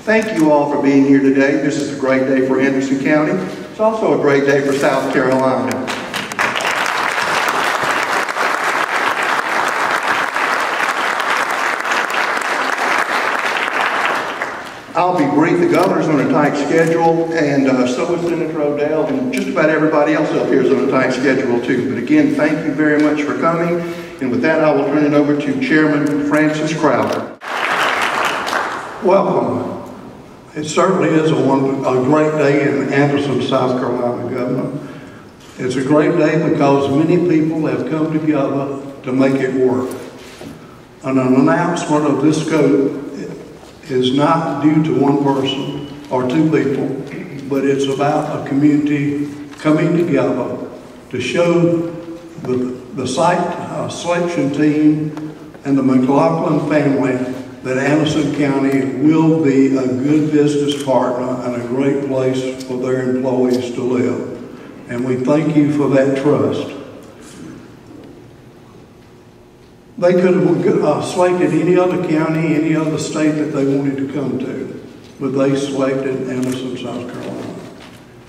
Thank you all for being here today. This is a great day for Anderson County. It's also a great day for South Carolina. I'll be brief. The governor's on a tight schedule, and so is Senator Odell, and just about everybody else up here is on a tight schedule too. But again, thank you very much for coming. And with that, I will turn it over to Chairman Francis Crowder. Welcome. It certainly is a great day in Anderson, South Carolina, Governor. It's a great day because many people have come together to make it work. An announcement of this scope is not due to one person or two people, but it's about a community coming together to show the site selection team and the McLaughlin family that Anderson County will be a good business partner and a great place for their employees to live. And we thank you for that trust. They could have selected any other county, any other state that they wanted to come to, but they selected Anderson, South Carolina.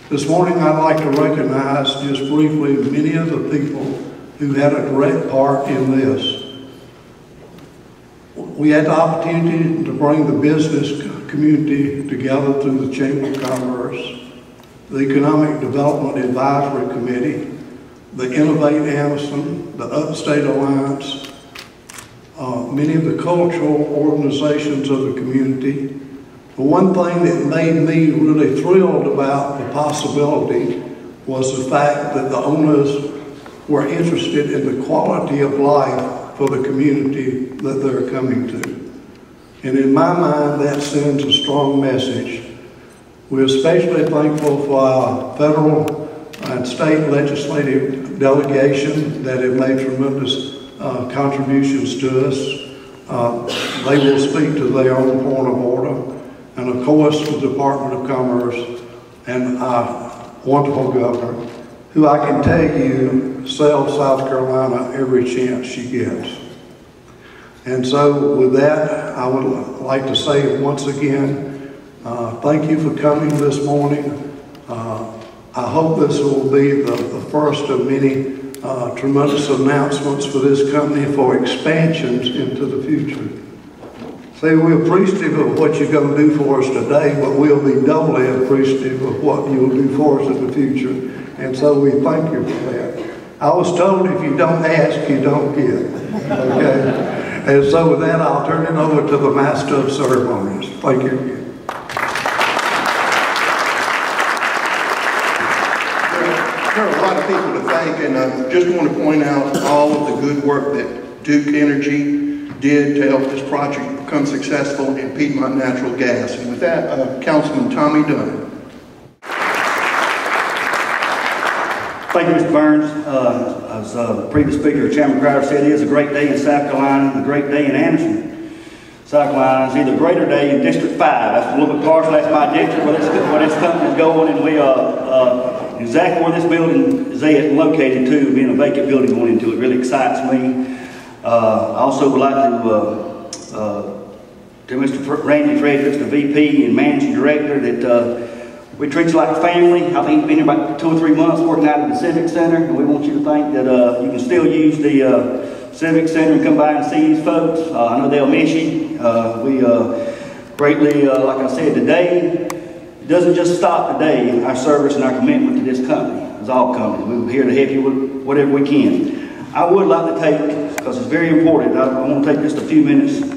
This morning I'd like to recognize just briefly many of the people who had a direct part in this. We had the opportunity to bring the business community together through the Chamber of Commerce, the Economic Development Advisory Committee, the Innovate Anderson, the Upstate Alliance, many of the cultural organizations of the community. The one thing that made me really thrilled about the possibility was the fact that the owners were interested in the quality of life for the community that they're coming to. And in my mind, that sends a strong message. We're especially thankful for our federal and state legislative delegation that have made tremendous contributions to us. They will speak to their own point of order. And of course, the Department of Commerce and our wonderful governor, who I can tell you sells South Carolina every chance she gets. And so with that, I would like to say once again, thank you for coming this morning. I hope this will be the first of many tremendous announcements for this company for expansions into the future. See, we're appreciative of what you're going to do for us today, but we'll be doubly appreciative of what you'll do for us in the future. And so we thank you for that. I was told if you don't ask, you don't get. Okay? And so with that, I'll turn it over to the Master of Ceremonies. Thank you again. There are a lot of people to thank, and I just want to point out all of the good work that Duke Energy did to help this project become successful in Piedmont Natural Gas. And with that, Councilman Tommy Dunn. Thank you, Mr. Burns. As the previous speaker, Chairman Crowder, said, it is a great day in South Carolina and a great day in Anderson. South Carolina is either a greater day in District 5. That's a little bit partial, that's my district, where this company is going, and we are exactly where this building is located to, being a vacant building going into it, really excites me. I also would like to Mr. Randy Fredericks, the VP and Managing Director, that we treat you like a family. I think he's been here about 2 or 3 months working out of the Civic Center, and we want you to think that you can still use the Civic Center and come by and see these folks. I know they'll miss you. We greatly, like I said, today, it doesn't just stop today, our service and our commitment to this company, as all companies. We're here to help you with whatever we can. I would like to take, because it's very important, I want to take just a few minutes.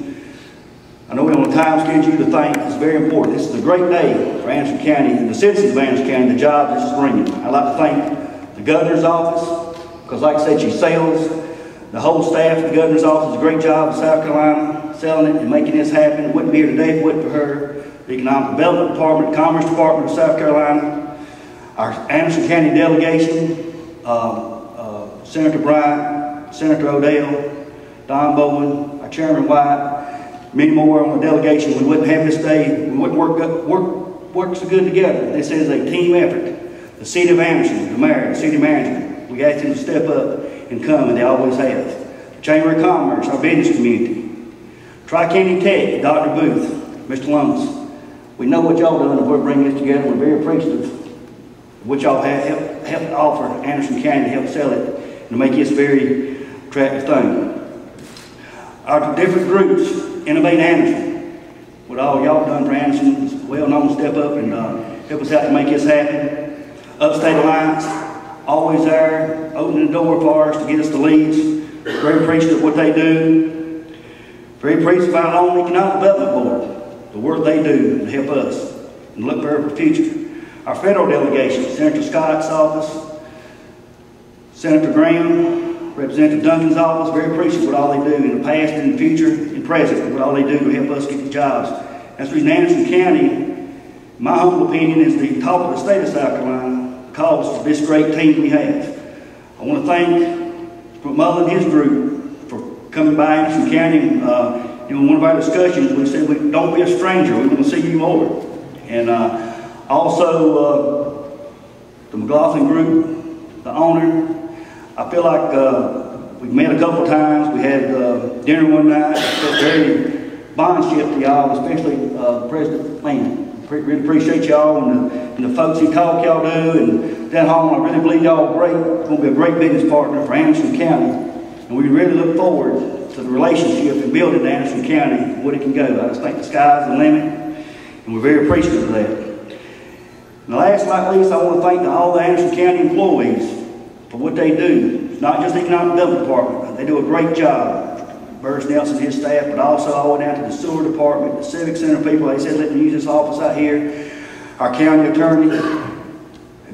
I know we're on a time schedule to thank. It's very important. This is a great day for Anderson County and the citizens of Anderson County, the job this is bringing. I'd like to thank the governor's office, because like I said, she sells. The whole staff of the governor's office does a great job in South Carolina, selling it and making this happen. It wouldn't be here today if it wasn't for her. The Economic Development Department, Commerce Department of South Carolina, our Anderson County delegation, Senator Bryant, Senator Odell, Don Bowen, our Chairman White, many more on the delegation. We wouldn't have this day, we wouldn't work so good together. This is a team effort. The City of Anderson, the Mayor, the City Manager, we asked them to step up and come, and they always have. The Chamber of Commerce, our business community. Tri-County Tech, Dr. Booth, Mr. Lomas, We know what y'all done and we're bringing this together. We're very appreciative of what y'all have helped offer Anderson County to help sell it and to make this very attractive thing. Our different groups, Innovate Anderson, what all y'all done for Anderson is well known to step up and help us out to make this happen. Upstate Alliance, always there, opening the door for us to get us the leads. Very appreciative of what they do. Very appreciative of our own Economic Development Board, the work they do to help us and look for the future. Our federal delegation, Senator Scott's office, Senator Graham, Representative Duncan's office, very appreciative of what all they do in the past and the future and present, what all they do to help us get the jobs. That's the reason Anderson County, in my humble opinion, is the top of the state of South Carolina because of this great team we have. I want to thank McLaughlin and his group for coming by Anderson County. In one of our discussions, we said, don't be a stranger, we want to see you more. And also the McLaughlin group, the owner, I feel like we've met a couple times. We had dinner one night. I felt very bondship to y'all, especially President Mann. Really appreciate y'all and the folks who talk y'all do. And that home, I really believe y'all are great. It's going to be a great business partner for Anderson County. And we really look forward to the relationship and building Anderson County and what it can go. I just think the sky's the limit. And we're very appreciative of that. And last but not least, I want to thank all the Anderson County employees for what they do. It's not just the Economic Development Department. They do a great job. Burris Nelson and his staff, but also all the way down to the sewer department, the civic center people. They said, let me use this office out here. Our county attorney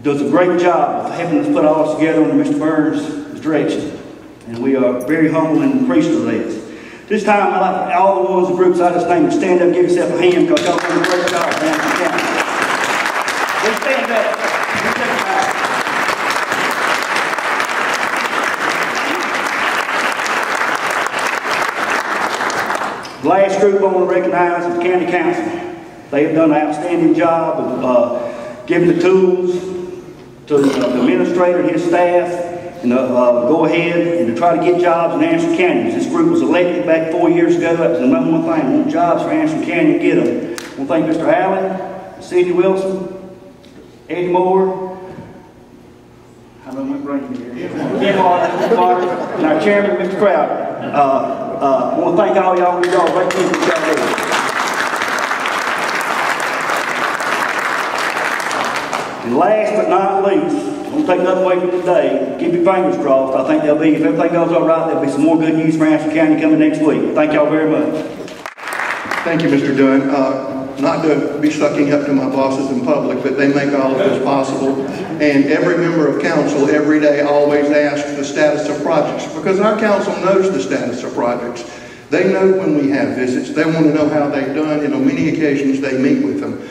does a great job of helping us put all this together under Mr. Burns' direction. And we are very humble and appreciative of this. This time, I'd like all the ones and groups I just named to stand up and give yourself a hand because y'all done a great job in Anderson County. Let's stand up. Let's take a time. The last group I want to recognize is the County Council. They have done an outstanding job of giving the tools to the administrator and his staff and go ahead and to try to get jobs in Anderson County. This group was elected back 4 years ago. That was the number one thing. We want jobs for Anderson County and get them. I want to thank Mr. Allen, Sidney Wilson, Eddie Moore, I don't know my brain here. Ken Martin, and our chairman, Mr. Crowder. I want to thank all y'all. Y'all great people. And last but not least, I won't take nothing away from today. Keep your fingers crossed. I think there'll be, if everything goes all right, there'll be some more good news for Anderson County coming next week. Thank y'all very much. Thank you, Mr. Dunn. Not to be sucking up to my bosses in public, but they make all of this possible. And every member of council every day always asks the status of projects because our council knows the status of projects. They know when we have visits. They want to know how they've done, and on many occasions they meet with them.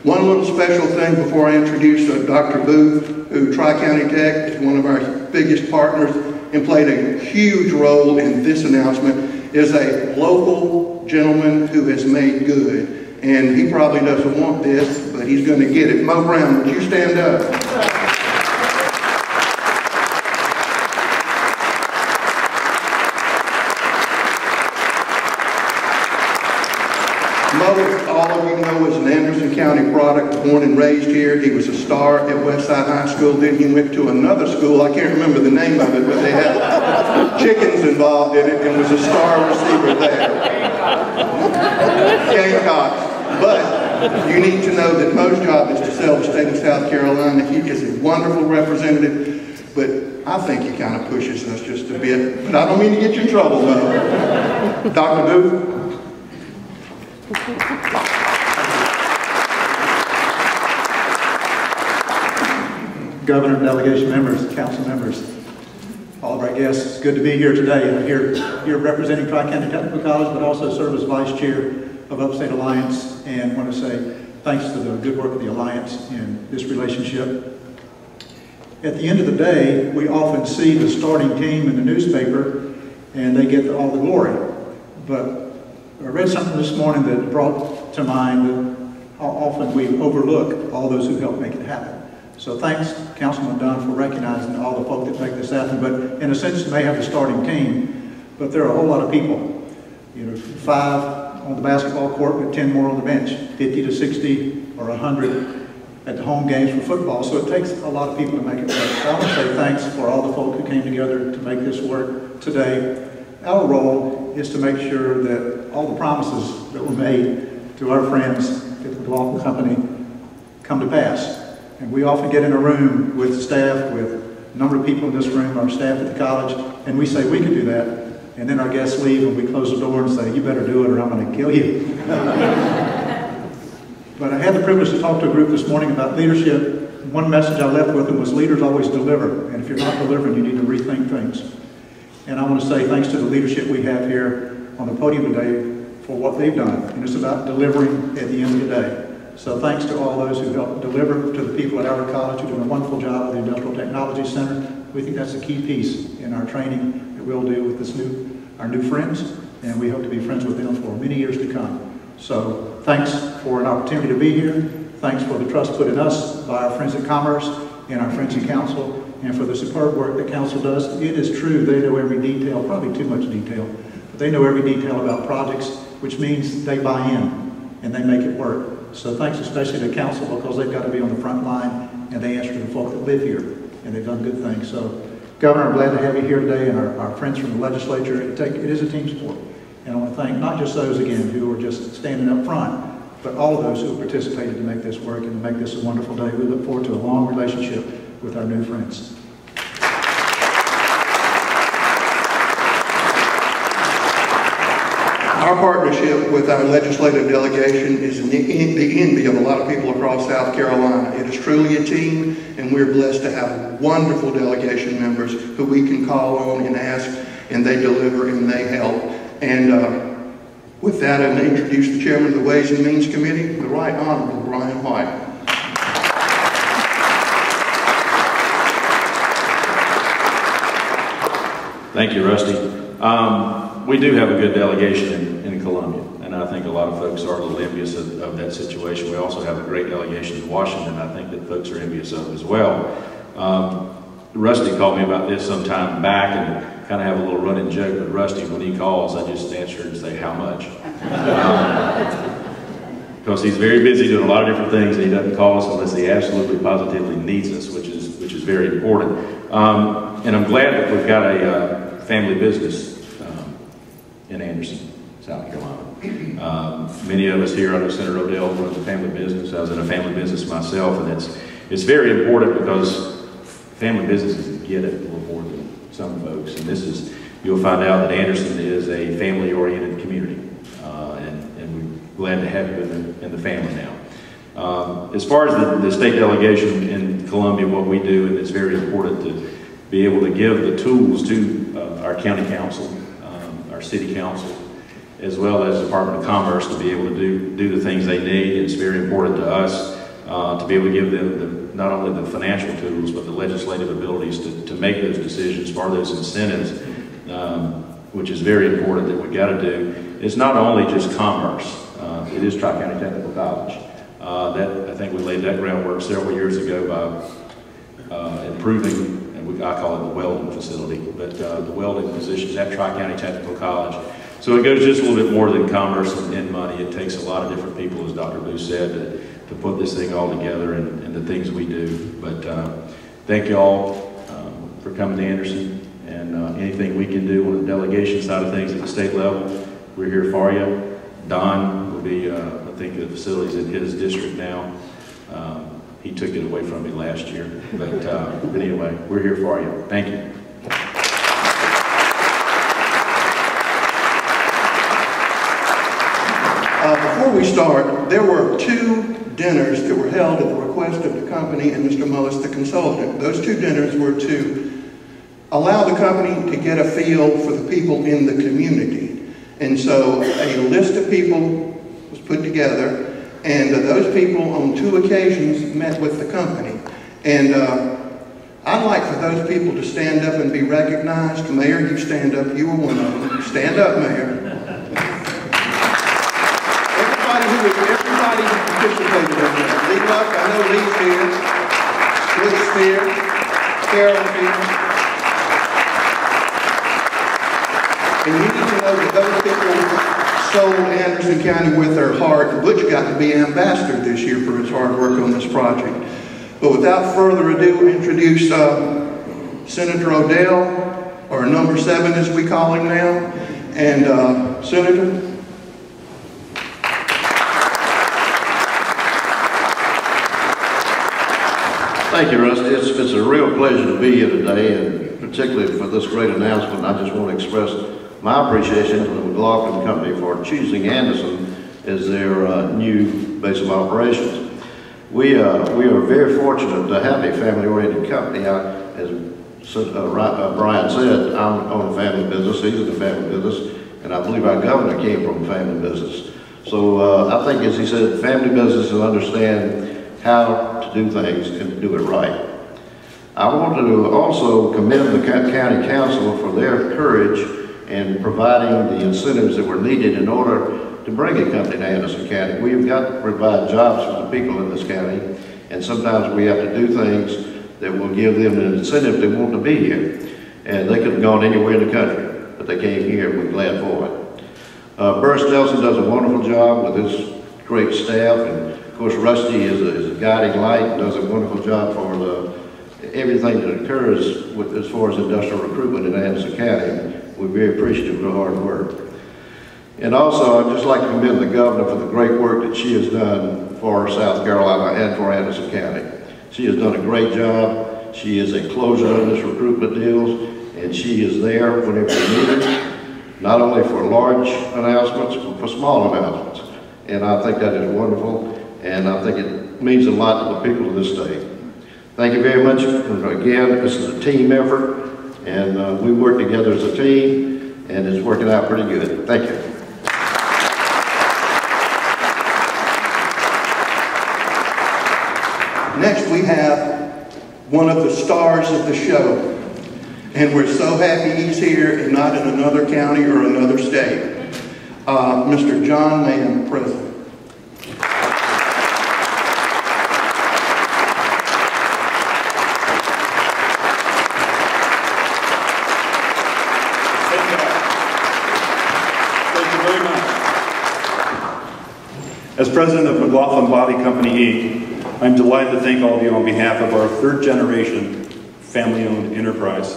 One little special thing before I introduce Dr. Booth, who Tri-County Tech is one of our biggest partners and played a huge role in this announcement, is a local gentleman who has made good. And he probably doesn't want this, but he's going to get it. Mo Brown, would you stand up? Mo, all of you know, is an Anderson County product, born and raised here. He was a star at Westside High School. Then he went to another school. I can't remember the name of it, but they had chickens involved in it and was a star receiver there. Gamecocks. But you need to know that Mo's job is to sell the state of South Carolina. He is a wonderful representative, but I think he kind of pushes us just a bit. But I don't mean to get you in trouble, Mo. Dr. Booth? Governor, delegation members, council members, all of our guests, it's good to be here today. I'm here representing Tri-County Technical College, but also serve as vice chair of Upstate Alliance, and want to say thanks to the good work of the Alliance in this relationship. At the end of the day, we often see the starting team in the newspaper and they get all the glory. But I read something this morning that brought to mind that how often we overlook all those who help make it happen. So thanks, Councilman Dunn, for recognizing all the folk that make this happen. But in a sense, they may have the starting team, but there are a whole lot of people. You know, 5 on the basketball court with 10 more on the bench, 50 to 60 or 100 at the home games for football. So it takes a lot of people to make it work. So I want to say thanks for all the folk who came together to make this work today. Our role is to make sure that all the promises that were made to our friends at the McLaughlin Company come to pass. And we often get in a room with staff, with a number of people in this room, our staff at the college, and we say we can do that. And then our guests leave and we close the door and say, you better do it or I'm going to kill you. But I had the privilege to talk to a group this morning about leadership. One message I left with them was leaders always deliver. And if you're not delivering, you need to rethink things. And I want to say thanks to the leadership we have here on the podium today for what they've done. And it's about delivering at the end of the day. So thanks to all those who helped deliver, to the people at our college who are doing a wonderful job at the Industrial Technology Center. We think that's a key piece in our training that we'll do with our new friends, and we hope to be friends with them for many years to come. So thanks for an opportunity to be here. Thanks for the trust put in us by our friends at Commerce and our friends in Council, and for the superb work that Council does. It is true, they know every detail, probably too much detail, but they know every detail about projects, which means they buy in and they make it work. So thanks especially to Council, because they've got to be on the front line and they answer to the folk that live here, and they've done good things. So Governor, I'm glad to have you here today, and our friends from the legislature. It is a team sport. And I want to thank not just those, again, who are just standing up front, but all of those who have participated to make this work and to make this a wonderful day. We look forward to a long relationship with our new friends. Our partnership with our legislative delegation is the envy of a lot of people across South Carolina. It is truly a team, and we're blessed to have wonderful delegation members who we can call on and ask, and they deliver and they help. And with that, I'm going to introduce the chairman of the Ways and Means Committee, the Right Honorable Brian White. Thank you, Rusty. We do have a good delegation in Columbia, and I think a lot of folks are a little envious of that situation. We also have a great delegation in Washington I think that folks are envious of as well. Rusty called me about this some time back, and kind of have a little running joke with Rusty. When he calls, I just answer and say, how much? Because he's very busy doing a lot of different things, and he doesn't call us unless he absolutely positively needs us, which is very important. And I'm glad that we've got a family business in Anderson, South Carolina. Many of us here, I know Senator Odell runs a family business. I was in a family business myself, and it's very important because family businesses get it a little more than some folks. And you'll find out that Anderson is a family-oriented community, and we're glad to have you in the family now. As far as the state delegation in Columbia, what we do, and it's very important to be able to give the tools to our county council, our city council, as well as the Department of Commerce to be able to do the things they need. It's very important to us to be able to give them not only the financial tools, but the legislative abilities to make those decisions for those incentives, which is very important that we got to do. It's not only just Commerce. It is Tri-County Technical College. I think we laid that groundwork several years ago by improving, I call it the welding facility, but the welding positions at Tri-County Technical College. So it goes just a little bit more than commerce and money. It takes a lot of different people, as Dr. Booth said, to put this thing all together and the things we do. But thank you all for coming to Anderson, and anything we can do on the delegation side of things at the state level, we're here for you. Don will be, I think the facility's in his district now. He took it away from me last year, but anyway, we're here for you. Thank you. Before we start, there were 2 dinners that were held at the request of the company and Mr. Mullis, the consultant. Those 2 dinners were to allow the company to get a feel for the people in the community. And so a list of people was put together, and those people on 2 occasions met with the company. And I'd like for those people to stand up and be recognized. Mayor, you stand up. You were one of them. Stand up, Mayor. Everybody who participated in this. Lee Luck, I know Lee's here. Rick's here. Carol's here. And you need to know that those people sold Anderson County with their heart. Butch got to be ambassador this year for his hard work on this project. But without further ado, I'll introduce Senator Odell, or number 7 as we call him now. And Senator. Thank you, Rusty. It's a real pleasure to be here today, and particularly for this great announcement. I just want to express my appreciation to the McLaughlin Company for choosing Andenon as their new base of operations. We are very fortunate to have a family-oriented company. As Brian said, I'm on a family business, he's in a family business, and I believe our governor came from a family business. So I think, as he said, family businesses understand how to do things and to do it right. I want to also commend the county council for their courage in providing the incentives that were needed in order to bring a company to Anderson County. We've got to provide jobs for the people in this county, and sometimes we have to do things that will give them an incentive to want to be here. And they could have gone anywhere in the country, but they came here, and we're glad for it. Burris Nelson does a wonderful job with his great staff, and of course Rusty is a guiding light and does a wonderful job for everything that occurs as far as industrial recruitment in Anderson County. We're very appreciative of her hard work. And also, I'd just like to commend the governor for the great work that she has done for South Carolina and for Anderson County. She has done a great job. She is a closer on this recruitment deals, and she is there whenever we need her, not only for large announcements, but for small announcements. And I think that is wonderful, and I think it means a lot to the people of this state. Thank you very much. Again, this is a team effort, and we work together as a team, and it's working out pretty good. Thank you. Next, we have one of the stars of the show, and we're so happy he's here and not in another county or another state. Mr. John Mann, President. As president of McLaughlin Body Company, Inc., I'm delighted to thank all of you on behalf of our third-generation family-owned enterprise.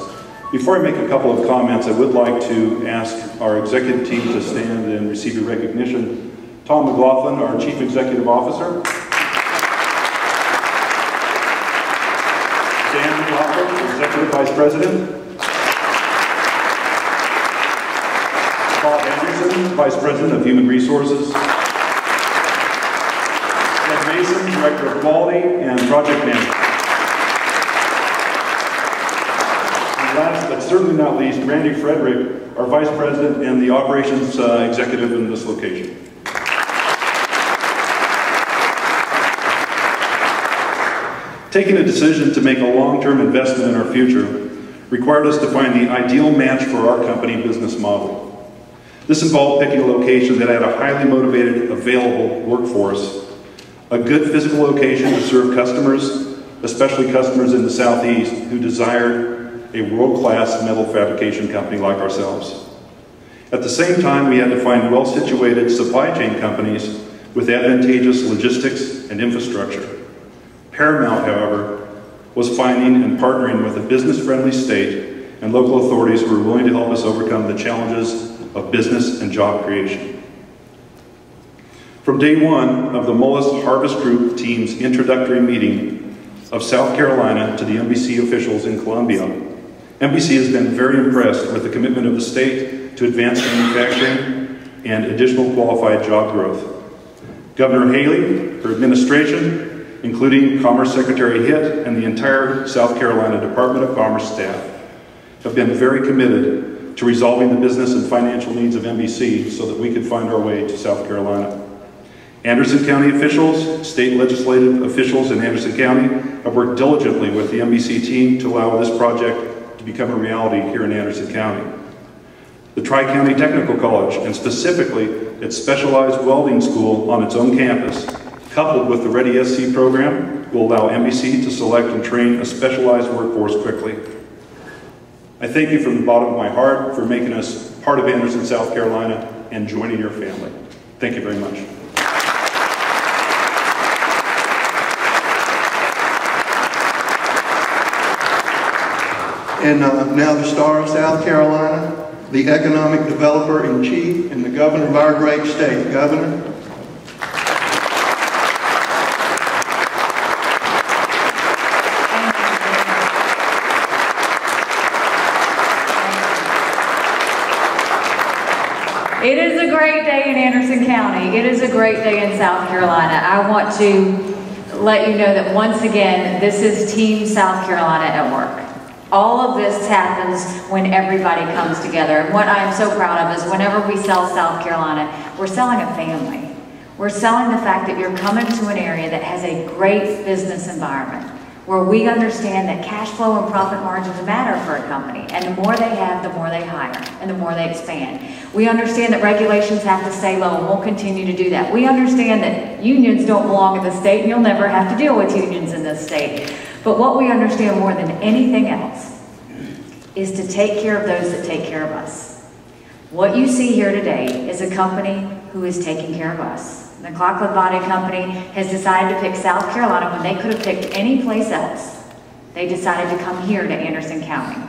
Before I make a couple of comments, I would like to ask our executive team to stand and receive your recognition. Tom McLaughlin, our Chief Executive Officer. Dan McLaughlin, Executive Vice President. Bob Anderson, Vice President of Human Resources. Mason, Director of Quality and Project Management. And last but certainly not least, Randy Frederick, our Vice President and the Operations Executive in this location. Taking a decision to make a long-term investment in our future required us to find the ideal match for our company business model. This involved picking a location that had a highly motivated, available workforce, a good physical location to serve customers, especially customers in the Southeast who desired a world-class metal fabrication company like ourselves. At the same time, we had to find well-situated supply chain companies with advantageous logistics and infrastructure. Paramount, however, was finding and partnering with a business-friendly state and local authorities who were willing to help us overcome the challenges of business and job creation. From day one of the Mullis Harvest Group team's introductory meeting of South Carolina to the MBC officials in Columbia, MBC has been very impressed with the commitment of the state to advance manufacturing and additional qualified job growth. Governor Haley, her administration, including Commerce Secretary Hitt and the entire South Carolina Department of Commerce staff, have been very committed to resolving the business and financial needs of MBC so that we could find our way to South Carolina. Anderson County officials, state legislative officials in Anderson County have worked diligently with the MBC team to allow this project to become a reality here in Anderson County. The Tri-County Technical College, and specifically its specialized welding school on its own campus, coupled with the Ready SC program, will allow MBC to select and train a specialized workforce quickly. I thank you from the bottom of my heart for making us part of Anderson, South Carolina, and joining your family. Thank you very much. And now the star of South Carolina, the economic developer in chief and the governor of our great state. Governor. It is a great day in Anderson County. It is a great day in South Carolina. I want to let you know that once again, this is Team South Carolina at work. All of this happens when everybody comes together. And what I am so proud of is whenever we sell South Carolina, we're selling a family. We're selling the fact that you're coming to an area that has a great business environment, where we understand that cash flow and profit margins matter for a company. And the more they have, the more they hire, and the more they expand. We understand that regulations have to stay low, and we'll continue to do that. We understand that unions don't belong in the state, and you'll never have to deal with unions in this state. But what we understand more than anything else is to take care of those that take care of us. What you see here today is a company who is taking care of us. The McLaughlin Body Company has decided to pick South Carolina when they could have picked any place else. They decided to come here to Anderson County.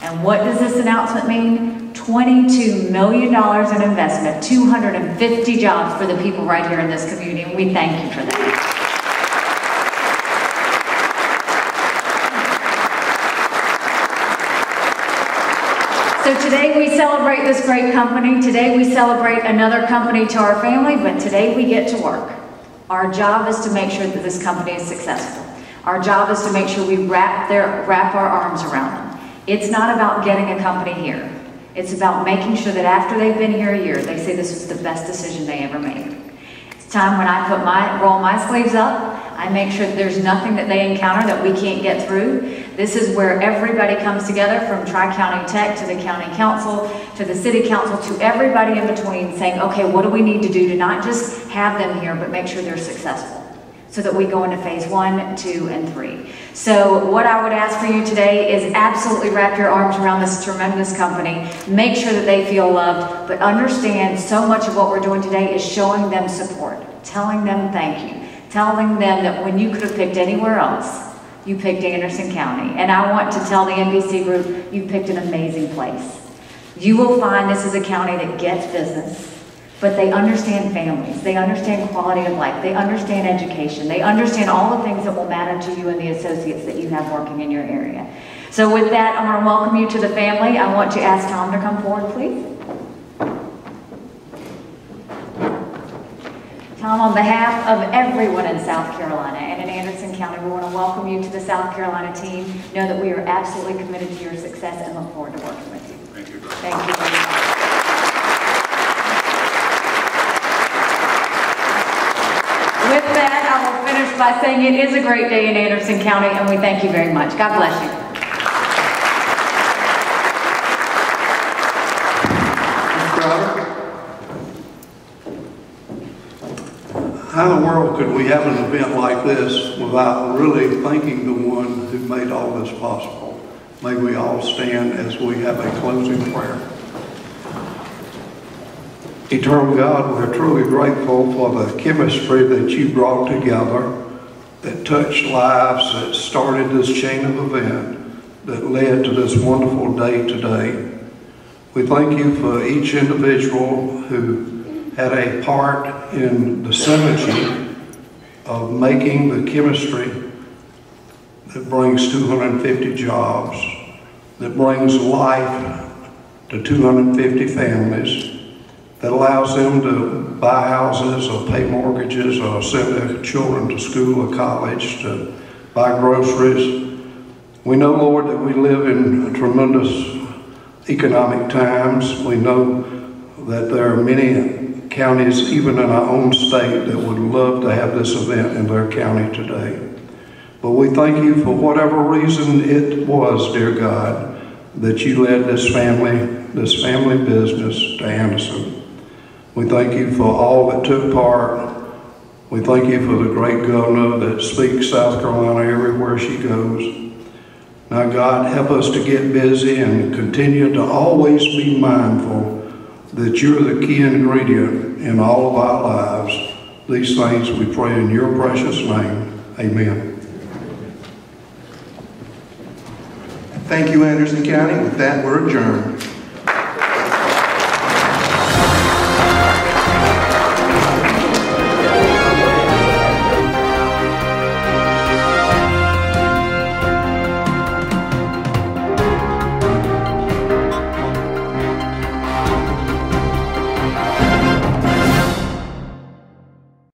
And what does this announcement mean? $22 million in investment, 250 jobs for the people right here in this community, and we thank you for that. So today we celebrate this great company. Today we celebrate another company to our family, but today we get to work. Our job is to make sure that this company is successful. Our job is to make sure we wrap our arms around them. It's not about getting a company here. It's about making sure that after they've been here a year, they say this was the best decision they ever made. It's time when I roll my sleeves up, I make sure that there's nothing that they encounter that we can't get through. This is where everybody comes together, from Tri-County Tech to the County Council to the City Council to everybody in between, saying, okay, what do we need to do to not just have them here, but make sure they're successful, so that we go into phase 1, 2, and 3. So what I would ask for you today is absolutely wrap your arms around this tremendous company. Make sure that they feel loved, but understand so much of what we're doing today is showing them support, telling them thank you, telling them that when you could have picked anywhere else, you picked Anderson County. And I want to tell the NBC group, you picked an amazing place. You will find this is a county that gets business, but they understand families, they understand quality of life, they understand education, they understand all the things that will matter to you and the associates that you have working in your area. So with that, I want to welcome you to the family. I want to ask Tom to come forward, please. Tom, on behalf of everyone in South Carolina and in Anderson County, we want to welcome you to the South Carolina team. Know that we are absolutely committed to your success and look forward to working with you. Thank you. Thank you very much. With that, I will finish by saying it is a great day in Anderson County, and we thank you very much. God bless you. How in the world could we have an event like this without really thanking the one who made all this possible? May we all stand as we have a closing prayer. Eternal God, we're truly grateful for the chemistry that you brought together, that touched lives, that started this chain of event, that led to this wonderful day today. We thank you for each individual who had a part in the synergy of making the chemistry that brings 250 jobs, that brings life to 250 families, that allows them to buy houses or pay mortgages or send their children to school or college, to buy groceries. We know, Lord, that we live in tremendous economic times. We know that there are many counties, even in our own state, that would love to have this event in their county today. But we thank you for whatever reason it was, dear God, that you led this family business to Anderson. We thank you for all that took part. We thank you for the great governor that speaks South Carolina everywhere she goes. Now, God, help us to get busy and continue to always be mindful that you're the key ingredient in all of our lives. These things we pray in your precious name. Amen. Thank you, Anderson County. With that, we're adjourned.